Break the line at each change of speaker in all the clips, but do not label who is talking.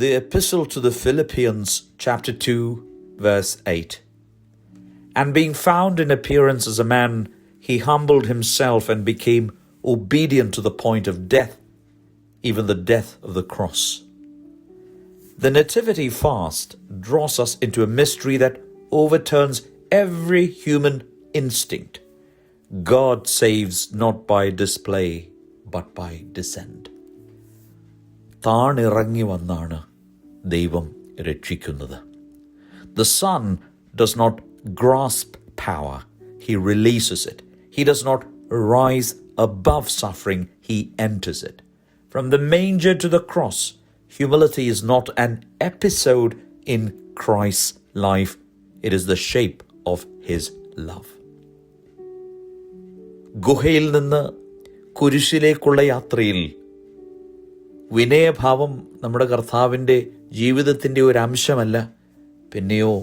the Epistle to the Philippians, chapter 2, verse 8. And being found in appearance as a man, he humbled himself and became obedient to the point of death, even the death of the cross. The Nativity fast draws us into a mystery that overturns every human instinct. God saves not by display, but by descent. താണിറങ്ങി വന്നാണ് ദൈവം രക്ഷിക്കുന്നത്. The Son does not grasp power, he releases it. He does not rise above suffering, he enters it. From the manger to the cross, humility is not an episode in Christ's life, it is the shape of his love. ഗുഹയിൽ നിന്ന് കുരിശിലേക്കുള്ള യാത്രയിൽ വിനയഭാവം നമ്മുടെ കർത്താവിൻ്റെ ജീവിതത്തിൻ്റെ ഒരു അംശമല്ല, പിന്നെയോ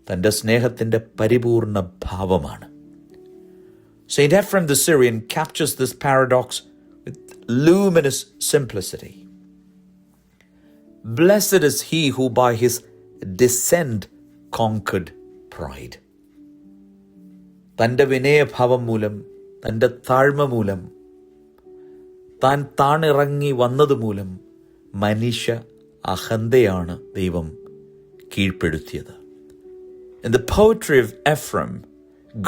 തൻ്റെ സ്നേഹത്തിൻ്റെ പരിപൂർണ ഭാവമാണ്. Saint Ephrem the Syrian captures this paradox with luminous simplicity. Blessed is he who by his descent conquered pride. തൻ്റെ വിനയഭാവം മൂലം, തൻ്റെ താഴ്മ മൂലം, താൻ താണിറങ്ങി വന്നതുമൂലം മനുഷ്യ അഹന്തയാണ് ദൈവം കീഴ്പ്പെടുത്തിയത്. In the poetry of Ephrem,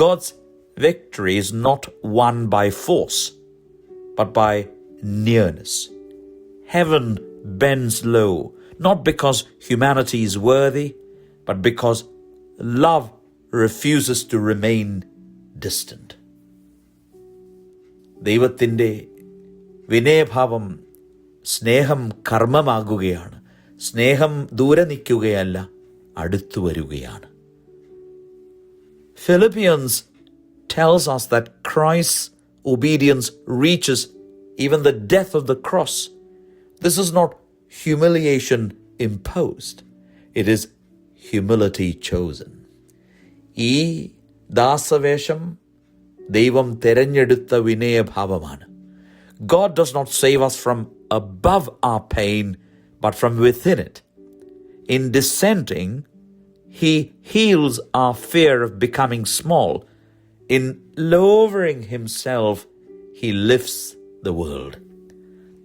God's victory is not won by force, but by nearness. Heaven bends low, not because humanity is worthy, but because love refuses to remain distant. ദൈവത്തിൻ്റെ വിനയഭാവം സ്നേഹം കർമ്മമാകുകയാണ്. സ്നേഹം ദൂരെ നിൽക്കുകയല്ല, അടുത്തു വരികയാണ്. Philippians tells us that Christ's obedience reaches even the death of the cross. This is not humiliation imposed. It is humility chosen. ഈ ദാസവേഷം ദൈവം തെരഞ്ഞെടുത്ത വിനയഭാവമാണ്. God does not save us from above our pain, but from within it. In dissenting, he heals our fear of becoming small. In lowering himself, he lifts the world.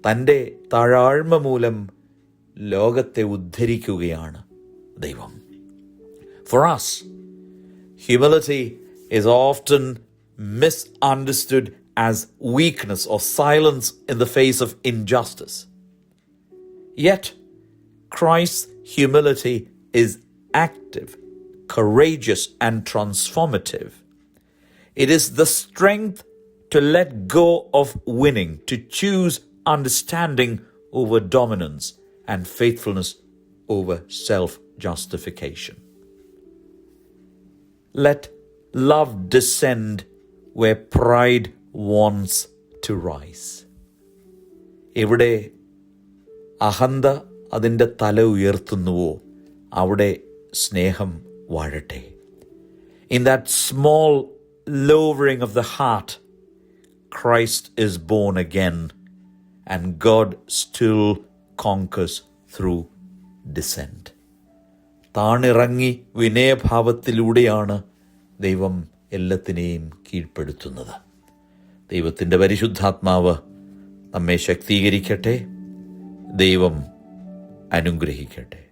തൻ്റെ താഴ്മ മൂലം ലോകത്തെ ഉദ്ധരിക്കുകയാണ് ദൈവം. For us, humility is often misunderstood as weakness or silence in the face of injustice. Yet, Christ's humility is active, courageous, and transformative. It is the strength to let go of winning, to choose understanding over dominance, and faithfulness over self-justification. Let love descend where pride wants to rise. എവിടെ അഹന്ത അതിൻ്റെ തല ഉയർത്തുന്നുവോ അവിടെ സ്നേഹം വാഴട്ടെ. In that small lowering of the heart, Christ is born again, and God still conquers through descent. താണിറങ്ങി വിനയഭാവത്തിലൂടെയാണ് ദൈവം എല്ലാത്തിനെയും കീഴ്പ്പെടുത്തുന്നത്. ദൈവത്തിൻ്റെ പരിശുദ്ധാത്മാവ് നമ്മെ ശക്തീകരിക്കട്ടെ. ദൈവം അനുഗ്രഹിക്കട്ടെ.